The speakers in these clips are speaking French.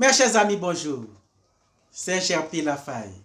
Mes chers amis, bonjour. C'est Cherpi Lafaille,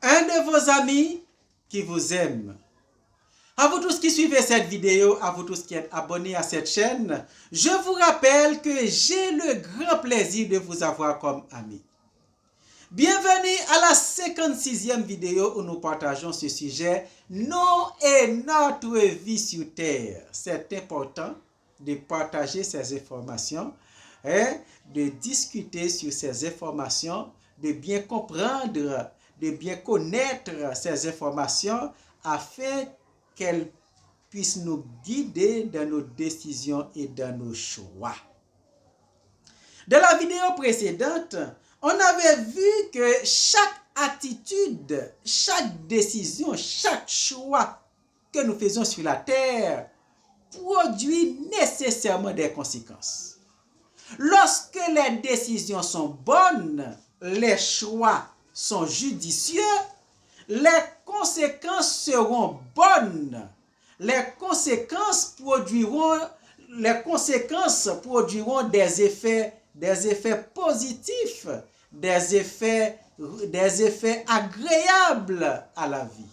un de vos amis qui vous aime. À vous tous qui suivez cette vidéo, à vous tous qui êtes abonnés à cette chaîne, je vous rappelle que j'ai le grand plaisir de vous avoir comme ami. Bienvenue à la 56e vidéo où nous partageons ce sujet, nous et notre vie sur Terre. C'est important de partager ces informations et de discuter sur ces informations, de bien comprendre, de bien connaître ces informations afin qu'elles puissent nous guider dans nos décisions et dans nos choix. Dans la vidéo précédente, on avait vu que chaque attitude, chaque décision, chaque choix que nous faisons sur la terre produit nécessairement des conséquences. Lorsque les décisions sont bonnes, les choix sont judicieux, les conséquences seront bonnes. Les conséquences produiront des effets positifs, des effets agréables à la vie.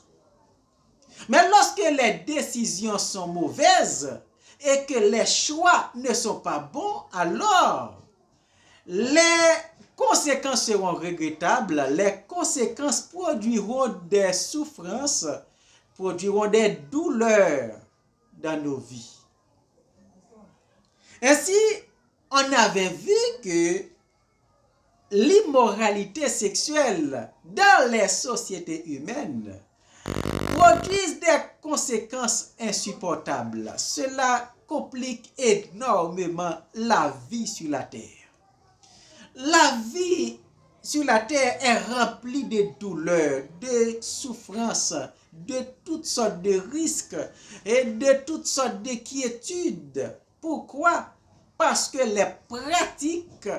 Mais lorsque les décisions sont mauvaises et que les choix ne sont pas bons, alors les conséquences seront regrettables, les conséquences produiront des souffrances, produiront des douleurs dans nos vies. Ainsi, on avait vu que l'immoralité sexuelle dans les sociétés humaines produisent des conséquences insupportables. Cela complique énormément la vie sur la terre. La vie sur la terre est remplie de douleurs, de souffrances, de toutes sortes de risques et de toutes sortes d'inquiétudes. Pourquoi? Parce que les pratiques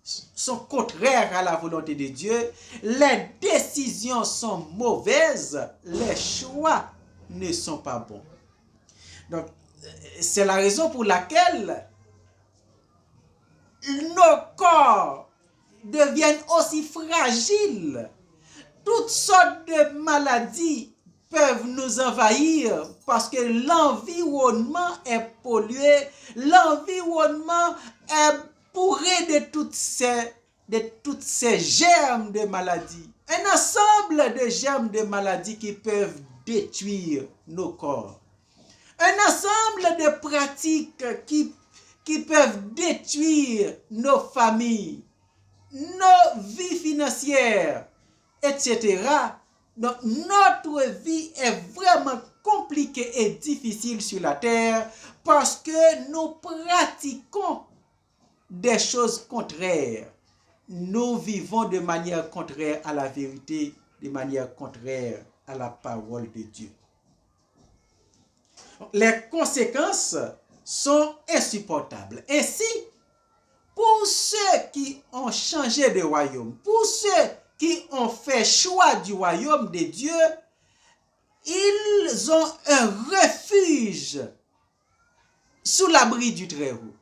sont contraires à la volonté de Dieu, les décisions sont mauvaises, les choix ne sont pas bons. Donc, c'est la raison pour laquelle nos corps deviennent aussi fragiles. Toutes sortes de maladies peuvent nous envahir parce que l'environnement est pollué, l'environnement est bourré de toutes ces germes de maladies. Un ensemble de germes de maladies qui peuvent détruire nos corps. Un ensemble de pratiques qui peuvent détruire nos familles, nos vies financières, etc. Donc, notre vie est vraiment compliquée et difficile sur la terre parce que nous pratiquons des choses contraires. Nous vivons de manière contraire à la vérité, de manière contraire à la parole de Dieu. Les conséquences sont insupportables. Ainsi, pour ceux qui ont changé de royaume, pour ceux qui ont fait choix du royaume de Dieu, ils ont un refuge sous l'abri du Très-Haut.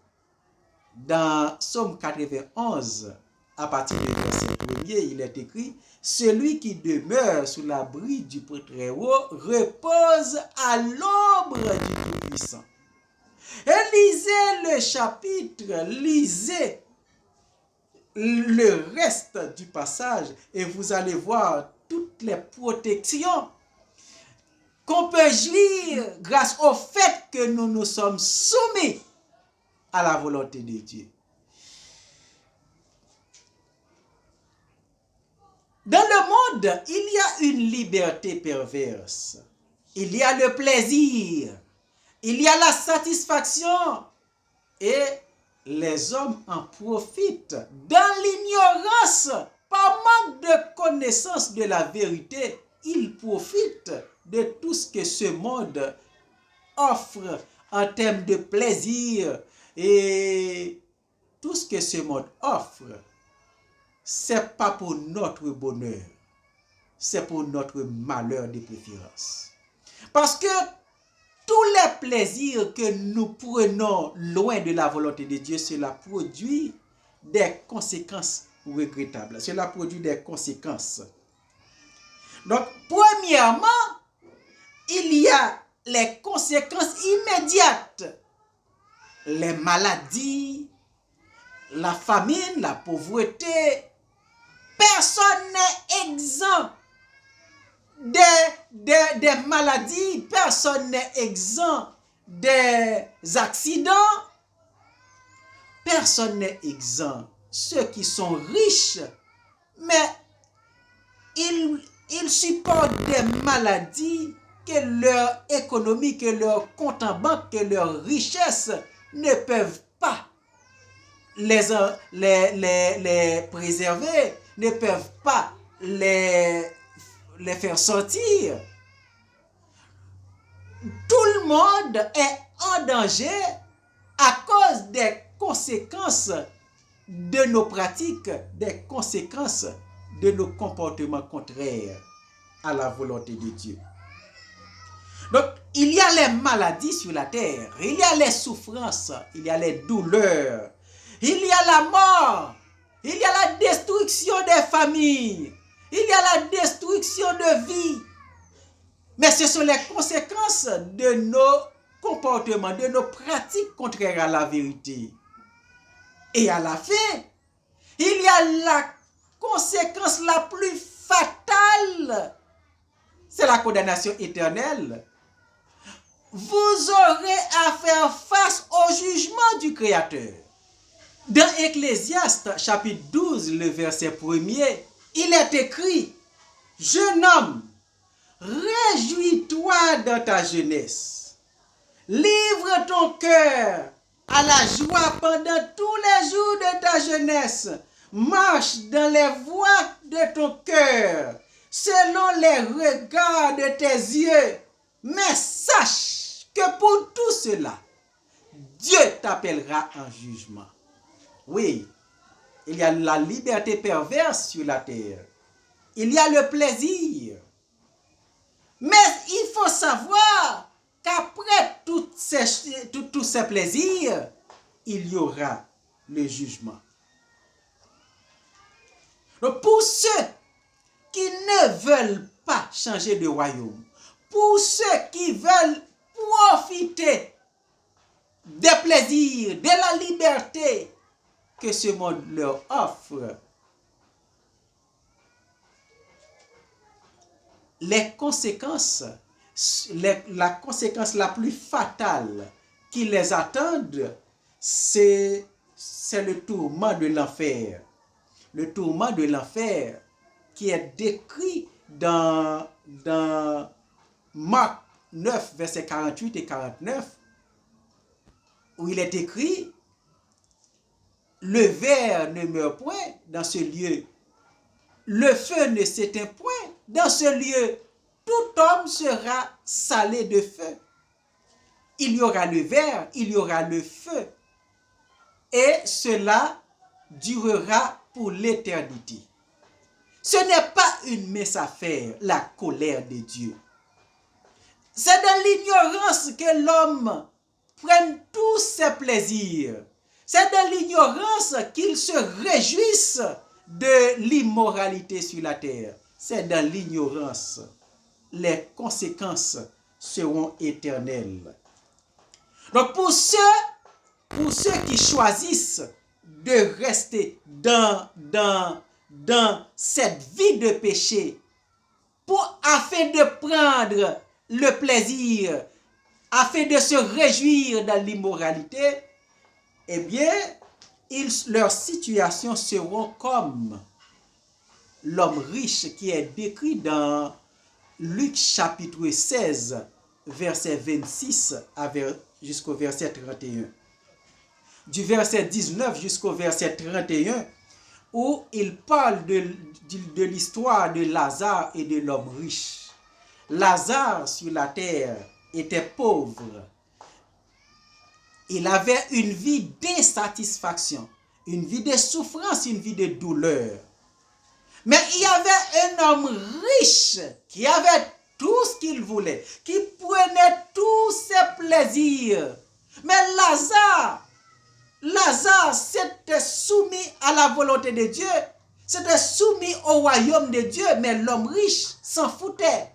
Dans Psaume 91, à partir du verset 1er, il est écrit « Celui qui demeure sous l'abri du Très-Haut repose à l'ombre du Tout-Puissant. » Et lisez le chapitre, lisez le reste du passage et vous allez voir toutes les protections qu'on peut jouir grâce au fait que nous nous sommes soumis à la volonté de Dieu. Dans le monde, il y a une liberté perverse. Il y a le plaisir. Il y a la satisfaction. Et les hommes en profitent dans l'ignorance, par manque de connaissance de la vérité. Ils profitent de tout ce que ce monde offre en termes de plaisir. Et tout ce que ce monde offre, c'est pas pour notre bonheur, c'est pour notre malheur de préférence. Parce que tous les plaisirs que nous prenons loin de la volonté de Dieu, cela produit des conséquences regrettables. Cela produit des conséquences. Donc, premièrement, il y a les conséquences immédiates. Les maladies, la famine, la pauvreté. Personne n'est exempt des maladies, personne n'est exempt des accidents, personne n'est exempt. Ceux qui sont riches, mais ils supportent des maladies que leur économie, que leur compte en banque, que leur richesse ne peuvent pas les préserver, ne peuvent pas les faire sortir. Tout le monde est en danger à cause des conséquences de nos pratiques, des conséquences de nos comportements contraires à la volonté de Dieu. Donc, il y a les maladies sur la terre, il y a les souffrances, il y a les douleurs, il y a la mort, il y a la destruction des familles, il y a la destruction de vie. Mais ce sont les conséquences de nos comportements, de nos pratiques contraires à la vérité. Et à la fin, il y a la conséquence la plus fatale, c'est la condamnation éternelle. Vous aurez à faire face au jugement du Créateur. Dans Ecclésiaste, chapitre 12, le verset 1er, il est écrit, « Jeune homme, réjouis-toi dans ta jeunesse. Livre ton cœur à la joie pendant tous les jours de ta jeunesse. Marche dans les voies de ton cœur, selon les regards de tes yeux. Mais sache que pour tout cela, Dieu t'appellera en jugement. » Oui, il y a la liberté perverse sur la terre. Il y a le plaisir. Mais il faut savoir qu'après tous ces plaisirs, il y aura le jugement. Donc pour ceux qui ne veulent pas changer de royaume, pour ceux qui veulent profiter des plaisirs, de la liberté que ce monde leur offre, les conséquences, la conséquence la plus fatale qui les attend, c'est le tourment de l'enfer. Le tourment de l'enfer qui est décrit dans Marc 9, versets 48 et 49, où il est écrit, « Le ver ne meurt point dans ce lieu, le feu ne s'éteint point dans ce lieu, tout homme sera salé de feu. » Il y aura le ver, il y aura le feu, et cela durera pour l'éternité. Ce n'est pas une mince affaire, la colère de Dieu. C'est dans l'ignorance que l'homme prenne tous ses plaisirs. C'est dans l'ignorance qu'il se réjouisse de l'immoralité sur la terre. C'est dans l'ignorance. Les conséquences seront éternelles. Donc pour ceux qui choisissent de rester dans cette vie de péché afin de prendre le plaisir, afin de se réjouir dans l'immoralité, eh bien, leur situation seront comme l'homme riche qui est décrit dans Luc chapitre 16, verset 26 jusqu'au verset 31. Du verset 19 jusqu'au verset 31, où il parle de l'histoire de Lazare et de l'homme riche. Lazare sur la terre était pauvre. Il avait une vie d'insatisfaction, une vie de souffrance, une vie de douleur. Mais il y avait un homme riche qui avait tout ce qu'il voulait, qui prenait tous ses plaisirs. Mais Lazare Lazare s'était soumis à la volonté de Dieu, s'était soumis au royaume de Dieu, mais l'homme riche s'en foutait.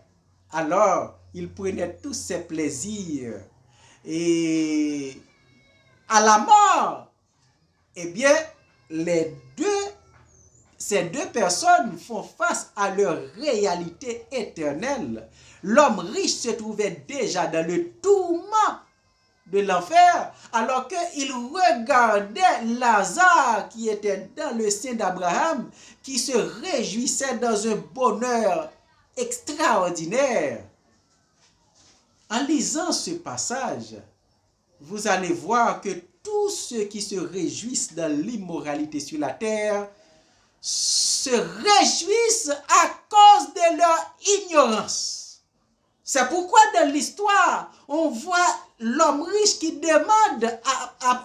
Alors, il prenait tous ses plaisirs. Et à la mort, eh bien, ces deux personnes font face à leur réalité éternelle. L'homme riche se trouvait déjà dans le tourment de l'enfer, alors qu'il regardait Lazare qui était dans le sein d'Abraham, qui se réjouissait dans un bonheur extraordinaire. En lisant ce passage, vous allez voir que tous ceux qui se réjouissent dans l'immoralité sur la terre se réjouissent à cause de leur ignorance. C'est pourquoi dans l'histoire, on voit l'homme riche qui demande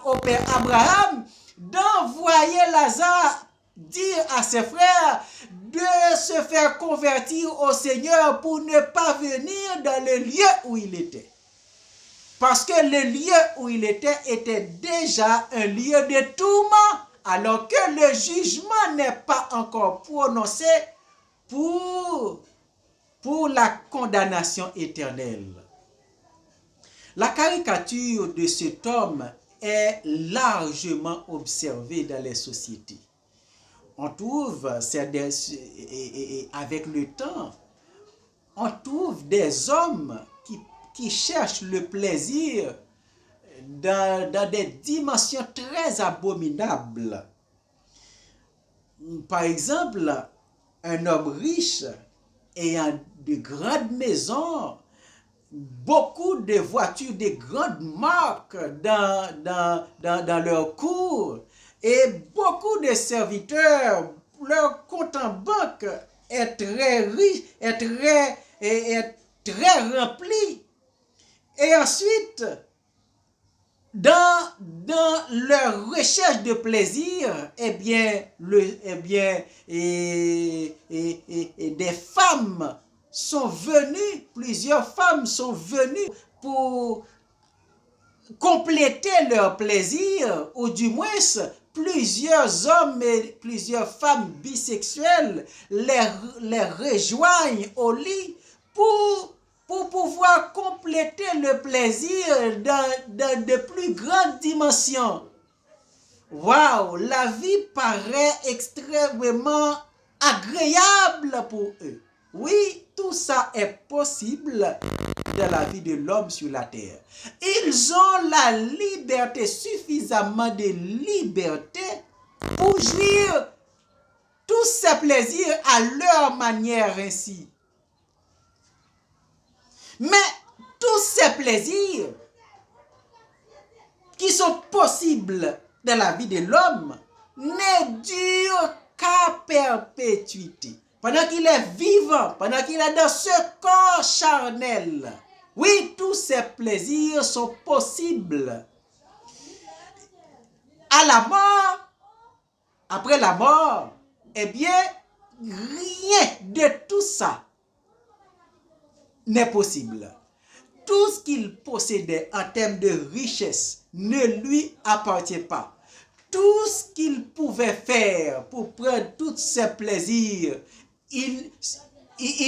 au père Abraham d'envoyer Lazare dire à ses frères de se faire convertir au Seigneur pour ne pas venir dans le lieu où il était. Parce que le lieu où il était déjà un lieu de tourment, alors que le jugement n'est pas encore prononcé pour la condamnation éternelle. La caricature de cet homme est largement observée dans les sociétés. On trouve, avec le temps, on trouve des hommes qui cherchent le plaisir dans des dimensions très abominables. Par exemple, un homme riche ayant de grandes maisons, beaucoup de voitures de grandes marques dans leur cour et beaucoup de serviteurs, leur compte en banque est très riche, est très rempli. Et ensuite, dans leur recherche de plaisir, des femmes sont venues, plusieurs femmes sont venues pour compléter leur plaisir, ou du moins plusieurs hommes et plusieurs femmes bisexuelles les rejoignent au lit pour pouvoir compléter le plaisir dans de plus grandes dimensions. Waouh, la vie paraît extrêmement agréable pour eux. Oui, tout ça est possible dans la vie de l'homme sur la terre. Ils ont la liberté, suffisamment de liberté pour jouir tous ces plaisirs à leur manière ainsi. Mais tous ces plaisirs qui sont possibles dans la vie de l'homme ne durent qu'à perpétuité. Pendant qu'il est vivant, pendant qu'il est dans ce corps charnel. Oui, tous ces plaisirs sont possibles. À la mort, après la mort, eh bien, rien de tout ça n'est possible. Tout ce qu'il possédait en termes de richesse ne lui appartient pas. Tout ce qu'il pouvait faire pour prendre tous ses plaisirs, il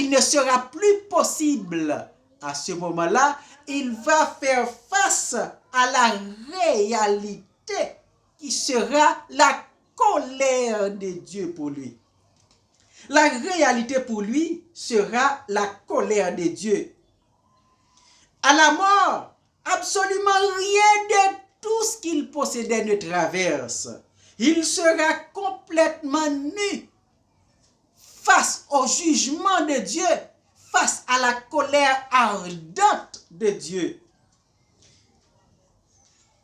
ne sera plus possible. À ce moment-là, il va faire face à la réalité qui sera la colère de Dieu pour lui. La réalité pour lui sera la colère de Dieu. À la mort, absolument rien de tout ce qu'il possédait ne traverse. Il sera complètement nu face au jugement de Dieu, face à la colère ardente de Dieu.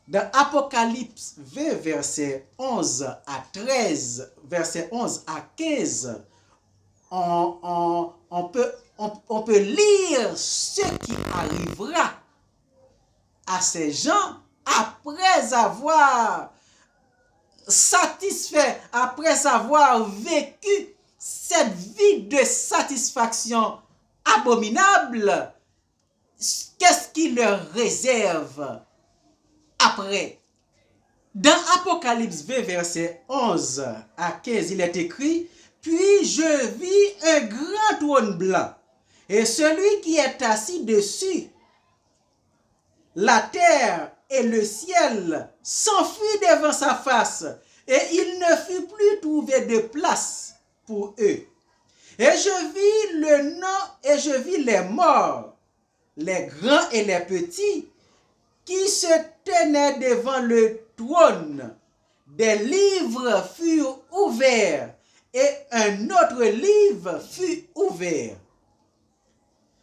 Dans Apocalypse 20, verset 11 à 13, verset 11 à 15, on peut lire ce qui arrivera à ces gens après avoir satisfait, après avoir vécu cette vie de satisfaction abominable. Qu'est-ce qui leur réserve après? Dans Apocalypse 20, verset 11 à 15, il est écrit, « Puis je vis un grand trône blanc, et celui qui est assis dessus. La terre et le ciel s'enfuient devant sa face, et il ne fut plus trouvé de place pour eux. Et je vis les morts, les grands et les petits, qui se tenaient devant le trône. Des livres furent ouverts, et un autre livre fut ouvert.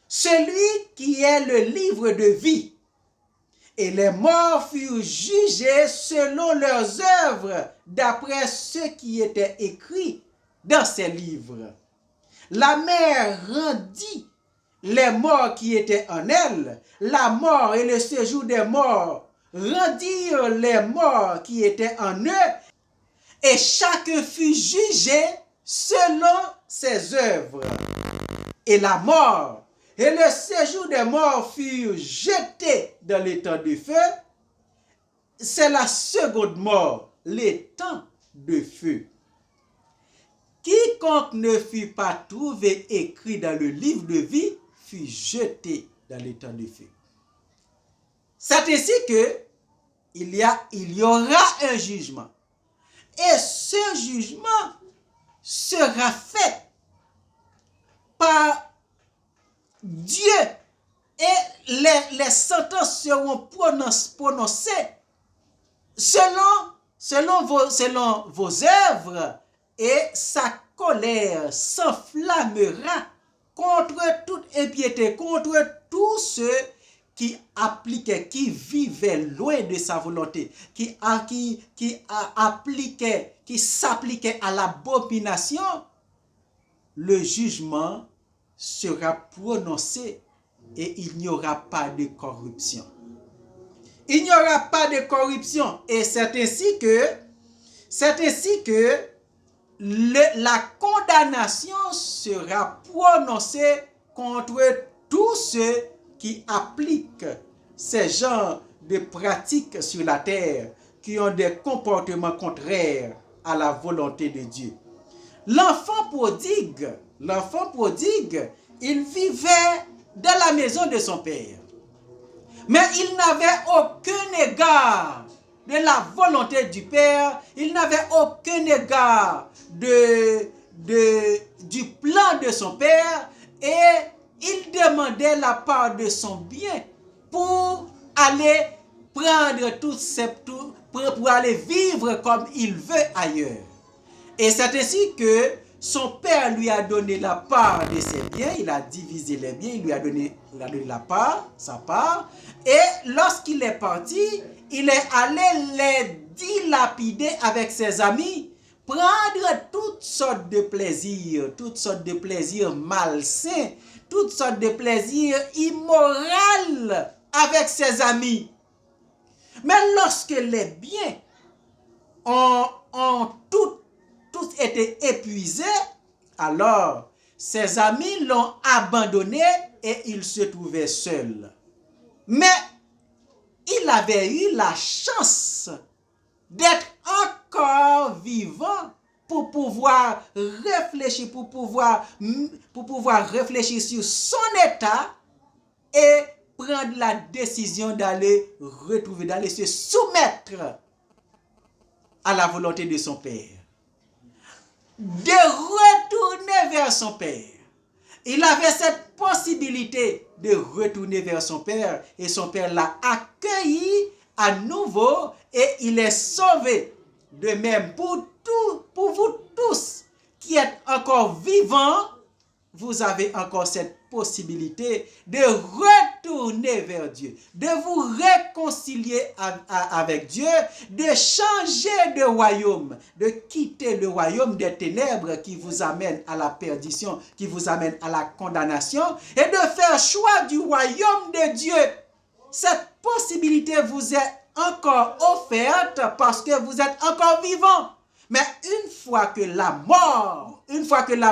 Celui qui est le livre de vie. Et les morts furent jugés selon leurs œuvres, d'après ce qui était écrit dans ces livres. La mer rendit les morts qui étaient en elle. La mort et le séjour des morts rendirent les morts qui étaient en eux. Et chacun fut jugé selon ses œuvres. Et la mort et le séjour des morts furent jetés dans l'étang de feu. C'est la seconde mort, l'étang de feu. Quiconque ne fut pas trouvé écrit dans le livre de vie fut jeté dans l'étang de feu. C'est ainsi que il y aura un jugement. Et ce jugement sera fait par Dieu, et les sentences seront prononcées selon vos œuvres, et sa colère s'enflammera contre toute impiété, contre tous ceux qui vivaient loin de sa volonté, qui s'appliquaient à l'abomination. Le jugement sera prononcé et il n'y aura pas de corruption. Il n'y aura pas de corruption, et c'est ainsi que la condamnation sera prononcée contre tous ceux qui appliquent ces genres de pratiques sur la terre, qui ont des comportements contraires à la volonté de Dieu. L'enfant prodigue, il vivait dans la maison de son père. Mais il n'avait aucun égard de la volonté du père, il n'avait aucun égard du plan de son père, et il demandait la part de son bien pour aller prendre pour aller vivre comme il veut ailleurs. Et c'est ainsi que son père lui a donné la part de ses biens, il a divisé les biens, il lui a donné la part, sa part, et lorsqu'il est parti, il est allé les dilapider avec ses amis, prendre toutes sortes de plaisirs malsains, toutes sortes de plaisirs immoraux avec ses amis. Mais lorsque les biens ont tous été épuisés, alors ses amis l'ont abandonné et il se trouvait seul. Mais il avait eu la chance d'être encore vivant pour pouvoir réfléchir, pour pouvoir réfléchir sur son état et prendre la décision d'aller se soumettre à la volonté de son père, de retourner vers son père. Il avait cette possibilité de retourner vers son père, et son père l'a accueilli à nouveau et il est sauvé. De même, pour vous tous qui êtes encore vivants, vous avez encore cette possibilité de retourner vers Dieu, de vous réconcilier avec Dieu, de changer de royaume, de quitter le royaume des ténèbres qui vous amène à la perdition, qui vous amène à la condamnation, et de faire choix du royaume de Dieu. Cette possibilité vous est encore offerte parce que vous êtes encore vivant. Mais une fois que la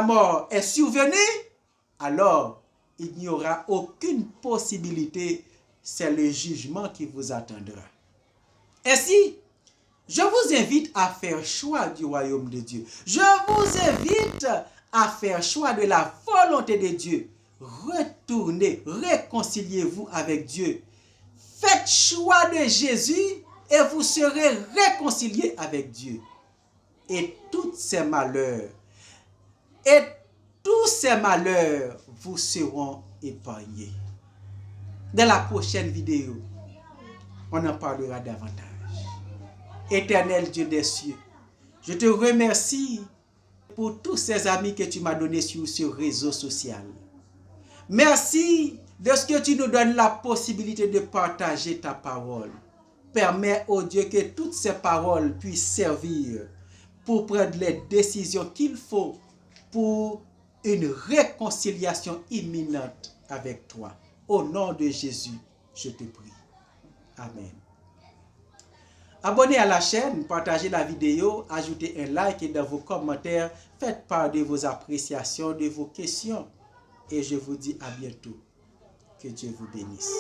mort est survenue, alors il n'y aura aucune possibilité, c'est le jugement qui vous attendra. Ainsi, Je vous invite à faire choix du royaume de Dieu. Je vous invite à faire choix de la volonté de Dieu. Retournez, réconciliez-vous avec Dieu. Faites choix de Jésus et vous serez réconciliés avec Dieu. Et tous ces malheurs vous seront épargnés. Dans la prochaine vidéo, on en parlera davantage. Éternel Dieu des cieux, je te remercie pour tous ces amis que tu m'as donnés sur ce réseau social. Merci de ce que tu nous donnes la possibilité de partager ta parole. Permets, oh Dieu, que toutes ces paroles puissent servir pour prendre les décisions qu'il faut pour une réconciliation imminente avec toi. Au nom de Jésus, je te prie. Amen. Abonnez à la chaîne, partagez la vidéo, ajoutez un like et dans vos commentaires, faites part de vos appréciations, de vos questions. Et je vous dis à bientôt. Que Dieu vous bénisse.